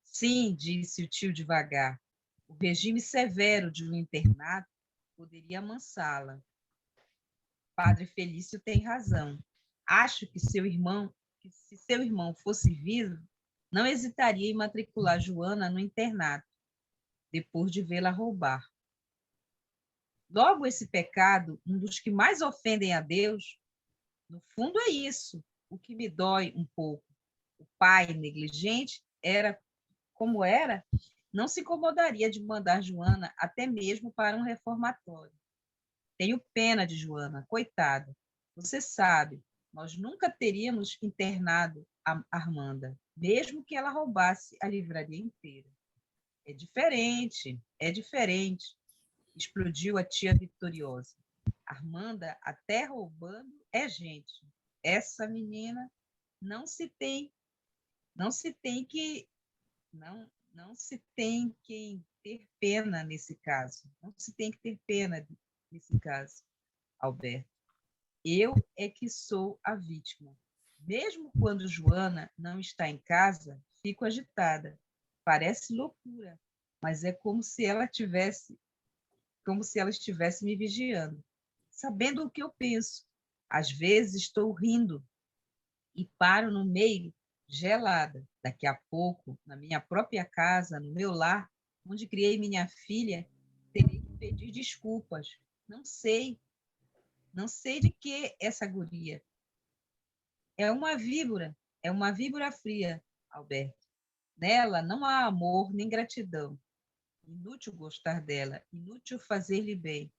Sim, disse o tio devagar, o regime severo de um internato poderia amansá-la. Padre Felício tem razão. Acho que se seu irmão fosse vivo, não hesitaria em matricular Joana no internato, depois de vê-la roubar. Logo, esse pecado, um dos que mais ofendem a Deus, no fundo é isso, o que me dói um pouco. O pai negligente como era, não se incomodaria de mandar Joana até mesmo para um reformatório. Tenho pena de Joana, coitada. Você sabe, nós nunca teríamos internado a Armanda, mesmo que ela roubasse a livraria inteira. É diferente, explodiu a tia vitoriosa. Armanda, até roubando, é gente. Essa menina não se tem, não se tem que, não se tem que ter pena nesse caso. Não se tem que ter pena nesse caso, Alberto. Eu é que sou a vítima. Mesmo quando Joana não está em casa, fico agitada. Parece loucura, mas é como se ela estivesse me vigiando, sabendo o que eu penso. Às vezes estou rindo e paro no meio, gelada. Daqui a pouco, na minha própria casa, no meu lar, onde criei minha filha, terei que pedir desculpas. Não sei de que essa guria. É uma víbora fria, Alberto. Nela não há amor nem gratidão. Inútil gostar dela, inútil fazer-lhe bem.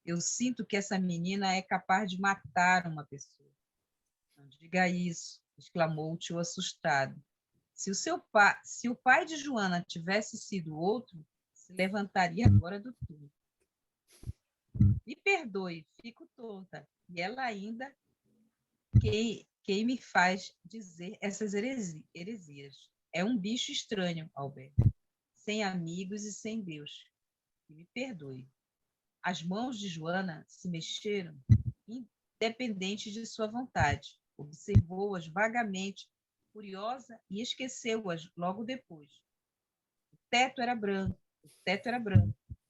Eu sinto que essa menina é capaz de matar uma pessoa. Não diga isso, exclamou o tio assustado. Se o pai de Joana tivesse sido outro, se levantaria agora do túmulo. Me perdoe, fico tonta. E ela ainda quem me faz dizer essas heresias. É um bicho estranho, Alberto, sem amigos e sem Deus. E me perdoe. As mãos de Joana se mexeram, independente de sua vontade. Observou-as vagamente, curiosa, e esqueceu-as logo depois. O teto era branco,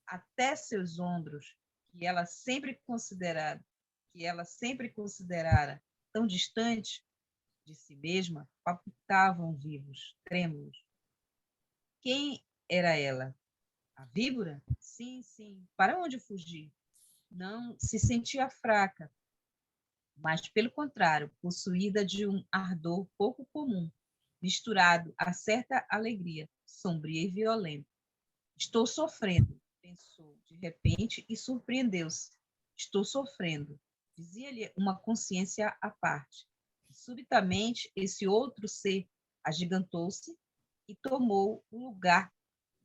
até seus ombros, que ela sempre considerara tão distantes de si mesma, palpitavam vivos, trêmulos. Quem era ela? A víbora? Sim, sim. Para onde fugir? Não se sentia fraca, mas, pelo contrário, possuída de um ardor pouco comum, misturado a certa alegria, sombria e violenta. Estou sofrendo, pensou de repente e surpreendeu-se. Estou sofrendo, dizia-lhe uma consciência à parte. E, subitamente, esse outro ser agigantou-se e tomou o lugar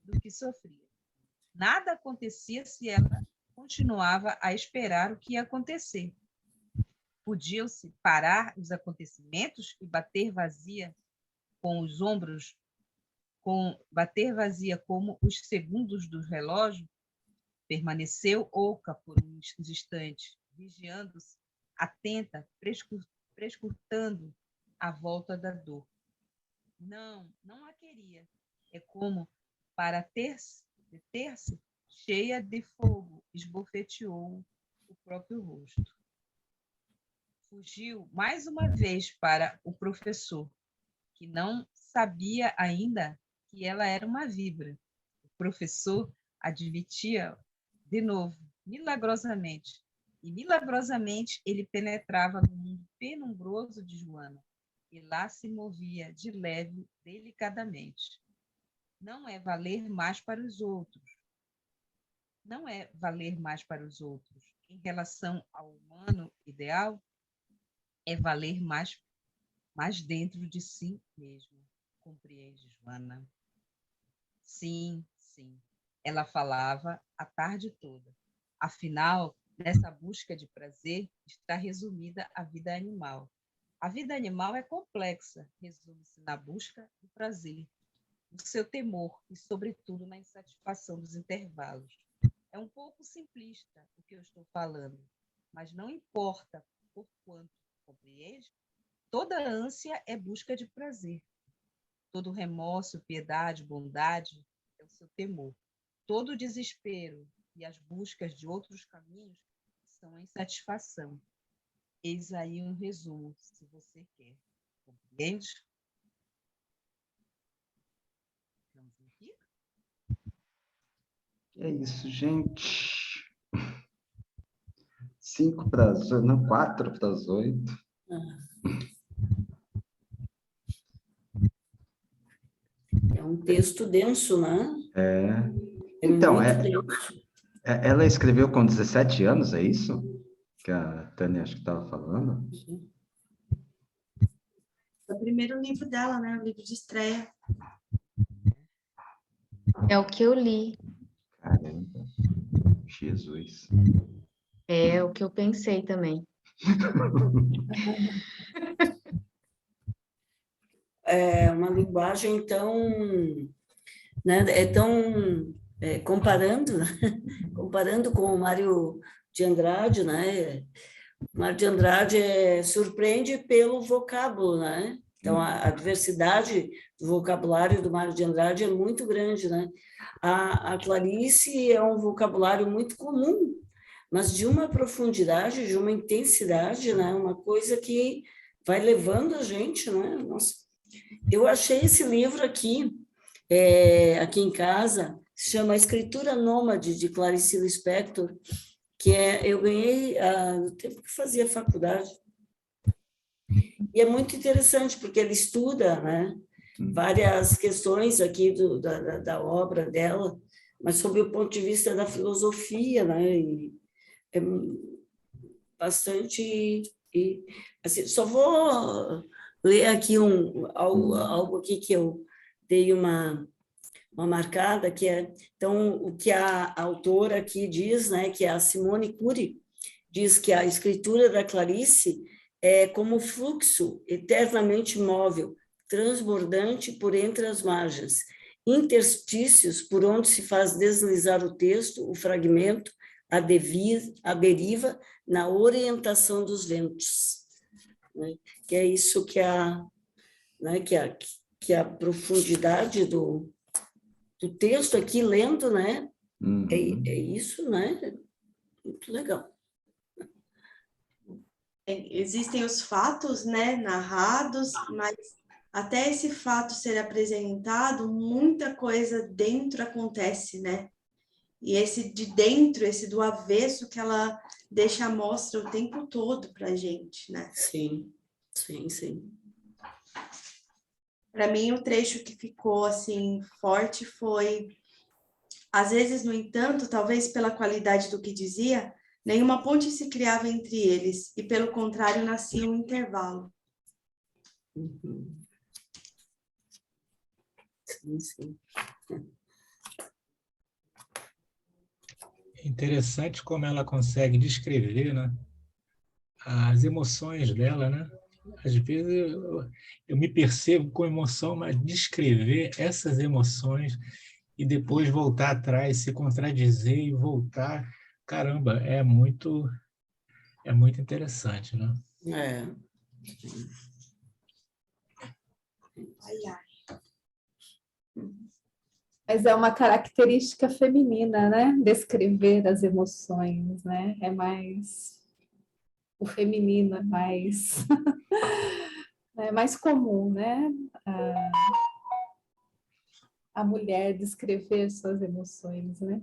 do que sofria. Nada acontecia se ela continuava a esperar o que ia acontecer. Podiam-se parar os acontecimentos e bater vazia com os ombros, bater vazia como os segundos do relógio? Permaneceu oca por uns instantes, vigiando-se, atenta, prescrutando a volta da dor. Não a queria. É como para deter-se, cheia de fogo, esbofeteou o próprio rosto. Fugiu mais uma vez para o professor, que não sabia ainda que ela era uma víbora. O professor admitia de novo, milagrosamente. E milagrosamente ele penetrava no mundo penumbroso de Joana, e lá se movia de leve, delicadamente. Não é valer mais para os outros. Não é valer mais para os outros. Em relação ao humano ideal, é valer mais dentro de si mesmo. Compreende, Joana? Sim, sim. Ela falava a tarde toda. Afinal, nessa busca de prazer está resumida a vida animal. A vida animal é complexa, resume-se na busca do prazer, no seu temor e, sobretudo, na insatisfação dos intervalos. É um pouco simplista o que eu estou falando, mas não importa por quanto, compreende? Toda ânsia é busca de prazer. Todo remorso, piedade, bondade é o seu temor. Todo desespero e as buscas de outros caminhos são a insatisfação. Eis aí um resumo, se você quer. Compreende? Vamos aqui? É isso, gente. 5 para as 8, não, 4 para as 8. É um texto denso, né? É. É Então, muito denso. ela escreveu com 17 anos, é isso? Que a Tânia acho que estava falando? É o primeiro livro dela, né? O livro de estreia. É o que eu li. Caramba. Jesus. É o que eu pensei também. É uma linguagem tão, né, comparando, né? Comparando com o Mário de Andrade, né? O Mário de Andrade surpreende pelo vocábulo, né? Então, a diversidade do vocabulário do Mário de Andrade é muito grande, né? A Clarice é um vocabulário muito comum, mas de uma profundidade, de uma intensidade, né? Uma coisa que vai levando a gente, né? Nossa, eu achei esse livro aqui, aqui em casa, se chama Escritura Nômade, de Clarice Lispector, eu ganhei no tempo que fazia faculdade. E é muito interessante, porque ele estuda, né, várias questões aqui da obra dela, mas sob o ponto de vista da filosofia, né, e é bastante... assim, só vou ler aqui algo aqui que eu dei uma marcada, que é, então, o que a autora aqui diz, né, que é a Simone Curie, diz que a escritura da Clarice é como fluxo eternamente móvel, transbordante por entre as margens, interstícios por onde se faz deslizar o texto, o fragmento, a deriva na orientação dos ventos. Né? Que é isso que né, que a profundidade do texto aqui, lendo, né? É isso, né? Muito legal. Existem os fatos, né, narrados, mas até esse fato ser apresentado, muita coisa dentro acontece, né? E esse de dentro, esse do avesso que ela deixa à mostra o tempo todo para a gente, né? Sim, sim, sim. Para mim, o trecho que ficou assim forte foi: às vezes, no entanto, talvez pela qualidade do que dizia, nenhuma ponte se criava entre eles, e pelo contrário, nascia um intervalo. Uhum. Sim, sim. É interessante como ela consegue descrever, né, as emoções dela, né? Às vezes eu me percebo com emoção, mas descrever essas emoções e depois voltar atrás, se contradizer e voltar, caramba, é muito interessante, né? É. Ai, ai. Mas é uma característica feminina, né? Descrever as emoções, né? É mais o feminino, é mais é mais comum, né? A mulher descrever suas emoções, né?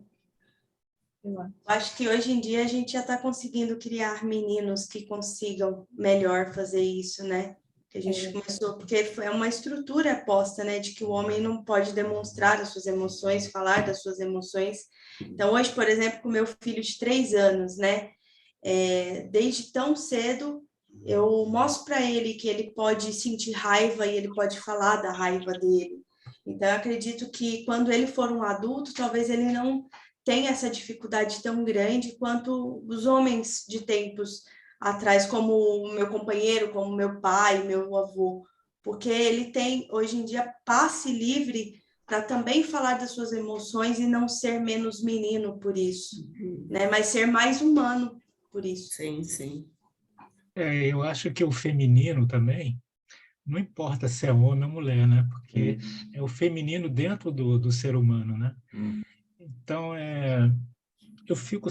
Eu acho. Acho que hoje em dia a gente já está conseguindo criar meninos que consigam melhor fazer isso, né? Que a gente começou, porque é uma estrutura posta, né? De que o homem não pode demonstrar as suas emoções, falar das suas emoções. Então, hoje, por exemplo, com meu filho de 3 anos, né? Desde tão cedo, eu mostro para ele que ele pode sentir raiva e ele pode falar da raiva dele. Então, eu acredito que quando ele for um adulto, talvez ele não tenha essa dificuldade tão grande quanto os homens de tempos atrás, como o meu companheiro, como meu pai, meu avô, porque ele tem, hoje em dia, passe livre para também falar das suas emoções e não ser menos menino por isso, né? Mas ser mais humano por isso. Sim, sim. Eu acho que o feminino também, não importa se é homem ou mulher, né? Porque é o feminino dentro do ser humano, né? Então, eu fico...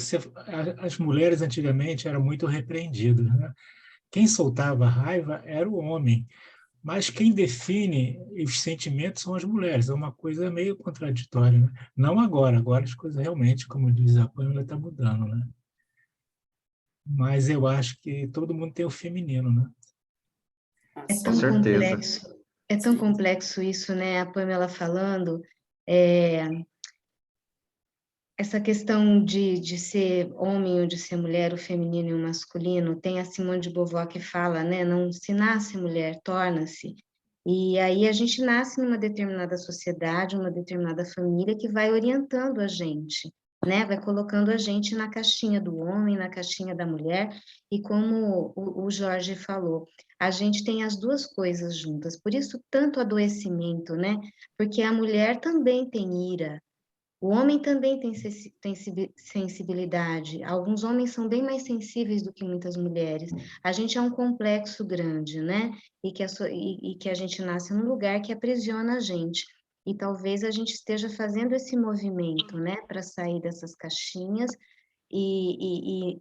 As mulheres antigamente eram muito repreendidas, né? Quem soltava a raiva era o homem, mas quem define os sentimentos são as mulheres. É uma coisa meio contraditória, né? Não agora as coisas realmente, como diz a Pâmela, está mudando, né? Mas eu acho que todo mundo tem o feminino, né? É Com tão certeza. complexo, é tão complexo isso, né? A Pamela falando, é, essa questão de ser homem ou de ser mulher, o feminino e o masculino, tem a Simone de Beauvoir que fala, né? Não se nasce mulher, torna-se. E aí a gente nasce numa determinada sociedade, uma determinada família que vai orientando a gente, né? Vai colocando a gente na caixinha do homem, na caixinha da mulher, e como o Jorge falou, a gente tem as duas coisas juntas, por isso tanto adoecimento, né? Porque a mulher também tem ira, o homem também tem sensibilidade. Alguns homens são bem mais sensíveis do que muitas mulheres. A gente é um complexo grande, né? E que a gente nasce num lugar que aprisiona a gente. E talvez a gente esteja fazendo esse movimento, né? Para sair dessas caixinhas. E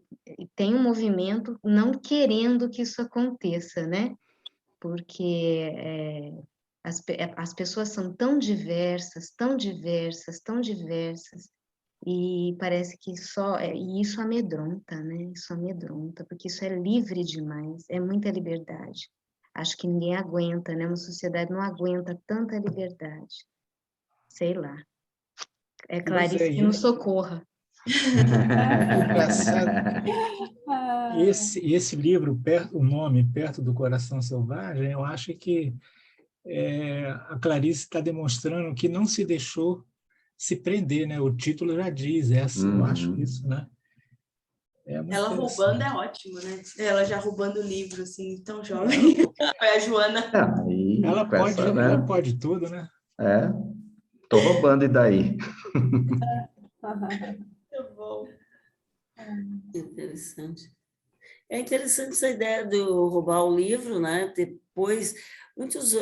tem um movimento não querendo que isso aconteça, né? Porque as pessoas são tão diversas, tão diversas, tão diversas, e parece que e isso amedronta, né? Isso amedronta, porque isso é livre demais, é muita liberdade. Acho que ninguém aguenta, né? Uma sociedade não aguenta tanta liberdade. Sei lá. É Pois Clarice que nos socorra. Engraçado. Esse livro, o nome Perto do Coração Selvagem, eu acho que a Clarice está demonstrando que não se deixou se prender, né? O título já diz, eu acho isso, né? Ela roubando é ótimo, né? Ela já roubando o livro, assim, tão jovem. É a Joana. Ela pode tudo, né? Tô roubando, e daí? Muito bom. Interessante. É interessante essa ideia de roubar o livro, né? Depois, muitos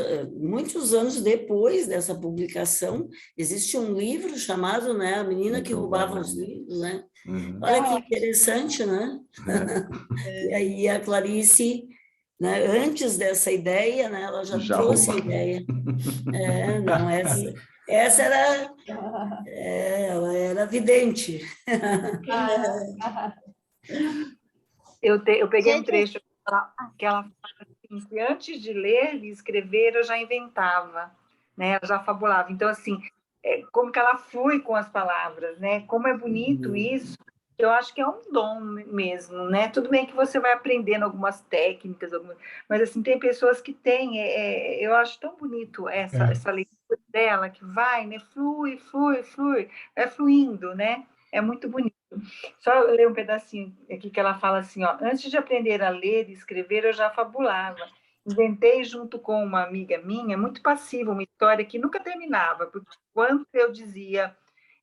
anos depois dessa publicação, existe um livro chamado, né, A Menina que Roubava os Livros, né? Olha que interessante, né? E aí a Clarice, né, antes dessa ideia, né, ela já trouxe a ideia. Não, essa ela era vidente. Eu peguei um trecho que ela fala assim, que antes de ler e escrever, eu já inventava, né? Eu já fabulava. Então, assim, como que ela flui com as palavras, né? Como é bonito isso. Eu acho que é um dom mesmo, né? Tudo bem que você vai aprendendo algumas técnicas, mas, assim, tem pessoas que têm... eu acho tão bonito essa leitura dela, que vai, né? Flui, é fluindo, né? É muito bonito. Só ler um pedacinho aqui que ela fala assim, ó, antes de aprender a ler e escrever, eu já fabulava. Inventei junto com uma amiga minha, muito passiva, uma história que nunca terminava, porque quando eu dizia,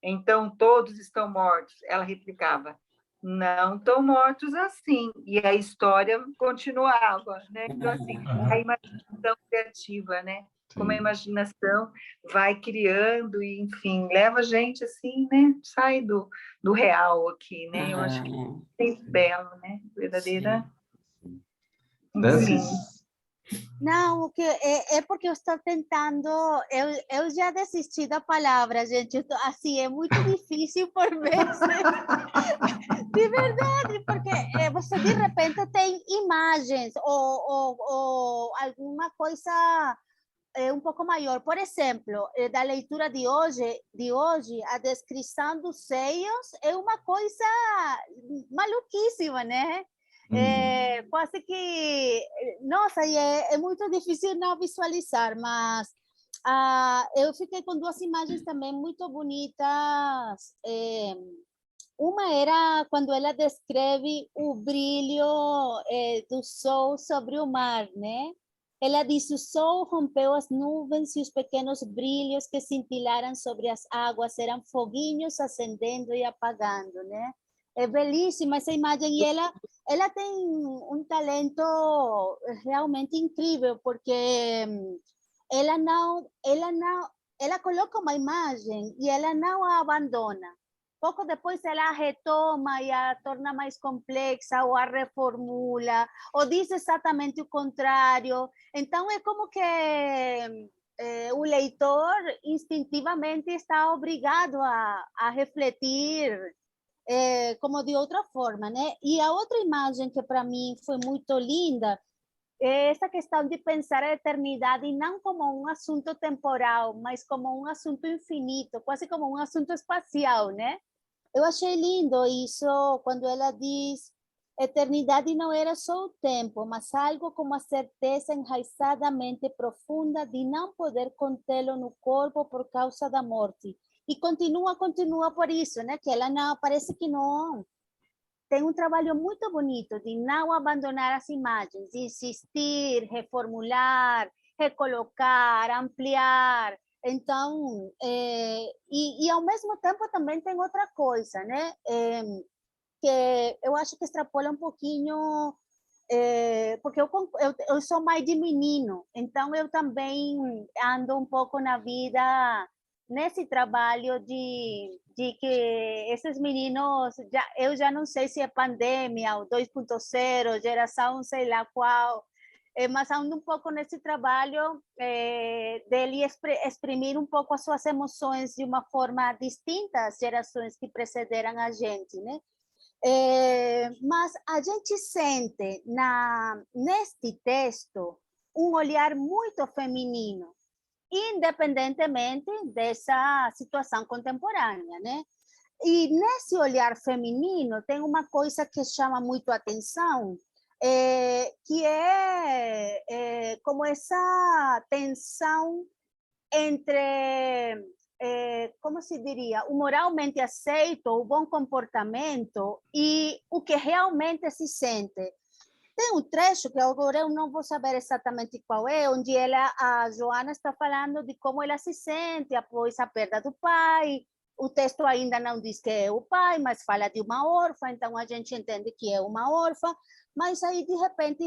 então todos estão mortos, ela replicava, não estão mortos assim, e a história continuava, né? Então, assim, a imaginação criativa, né? como a Sim. imaginação vai criando e, enfim, leva a gente assim, né? Sai do real aqui, né? Eu acho que é belo, né? Verdadeira, muito lindo. Francis? Não, o que é porque eu estou tentando, eu já desisti da palavra, gente, assim, é muito difícil por vezes, de verdade, porque você de repente tem imagens ou alguma coisa um pouco maior. Por exemplo, da leitura de hoje, a descrição dos seios é uma coisa maluquíssima, né? Quase que, nossa, e é muito difícil não visualizar, mas eu fiquei com duas imagens também muito bonitas. Uma era quando ela descreve o brilho do sol sobre o mar, né? Ela diz: o sol rompeu as nuvens e os pequenos brilhos que cintilaram sobre as águas eram foguinhos acendendo e apagando, né? É belíssima essa imagem e ela tem um talento realmente incrível, porque ela coloca uma imagem e ela não a abandona. Pouco depois ela a retoma e a torna mais complexa, ou a reformula, ou diz exatamente o contrário. Então, é como que o leitor instintivamente está obrigado a refletir como de outra forma, né? E a outra imagem que para mim foi muito linda é essa questão de pensar a eternidade não como um assunto temporal, mas como um assunto infinito, quase como um assunto espacial, né? Eu achei lindo isso quando ela diz: eternidade não era só o tempo, mas algo como a certeza enraizadamente profunda de não poder contê-lo no corpo por causa da morte. E continua por isso, né? Que ela não, parece que não. Tem um trabalho muito bonito de não abandonar as imagens, de insistir, reformular, recolocar, ampliar. Então, e ao mesmo tempo também tem outra coisa, né? Que eu acho que extrapola um pouquinho, porque eu sou mãe de menino, então eu também ando um pouco na vida nesse trabalho de que esses meninos, eu já não sei se é pandemia ou 2.0, geração sei lá qual, mas ando um pouco nesse trabalho dele exprimir um pouco as suas emoções de uma forma distinta às gerações que precederam a gente, né? Mas a gente sente neste texto um olhar muito feminino, independentemente dessa situação contemporânea, né? E nesse olhar feminino tem uma coisa que chama muito a atenção, que é como essa tensão entre, como se diria, o moralmente aceito, o bom comportamento e o que realmente se sente. Tem um trecho que agora eu não vou saber exatamente qual é, onde a Joana está falando de como ela se sente após a perda do pai. O texto ainda não diz que é o pai, mas fala de uma órfã, então a gente entende que é uma órfã. Mas aí, de repente,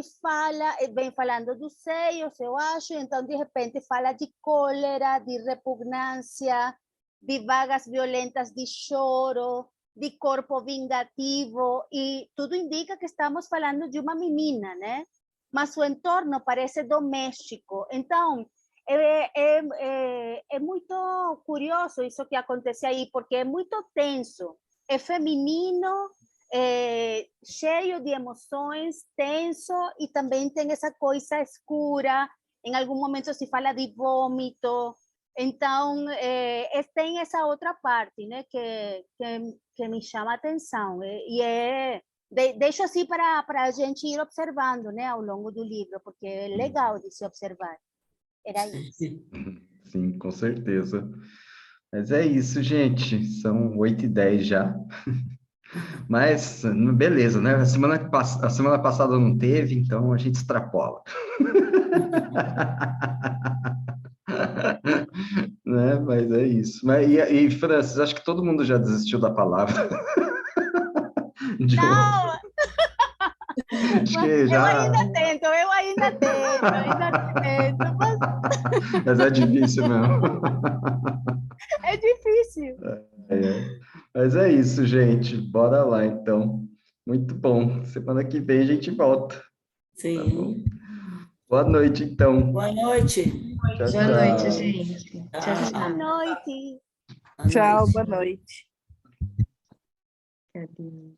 vem falando dos seios, eu acho, então, de repente, fala de cólera, de repugnância, de vagas violentas de choro, de corpo vingativo, e tudo indica que estamos falando de uma menina, né? Mas o entorno parece doméstico. Então, é muito curioso isso que acontece aí, porque é muito tenso, é feminino, cheio de emoções, tenso, e também tem essa coisa escura, em algum momento se fala de vômito. Então, tem essa outra parte, né, que me chama a atenção, deixo assim para a gente ir observando, né, ao longo do livro, porque é legal de se observar. Era isso. Sim, com certeza. Mas é isso, gente. São 8h10 já. Mas, beleza, né? A semana passada não teve, então a gente extrapola. Né? Mas é isso. E Francis, acho que todo mundo já desistiu da palavra. Não! Acho que já... Eu ainda tento. Mas Mas é difícil mesmo. É difícil. Mas é isso, gente. Bora lá, então. Muito bom. Semana que vem a gente volta. Tá bom? Sim. Boa noite, então. Boa noite. Tchau, Boa noite, tchau. gente. Tchau, Tchau. Boa tchau. noite. Boa Tchau, noite. boa noite. Cadê?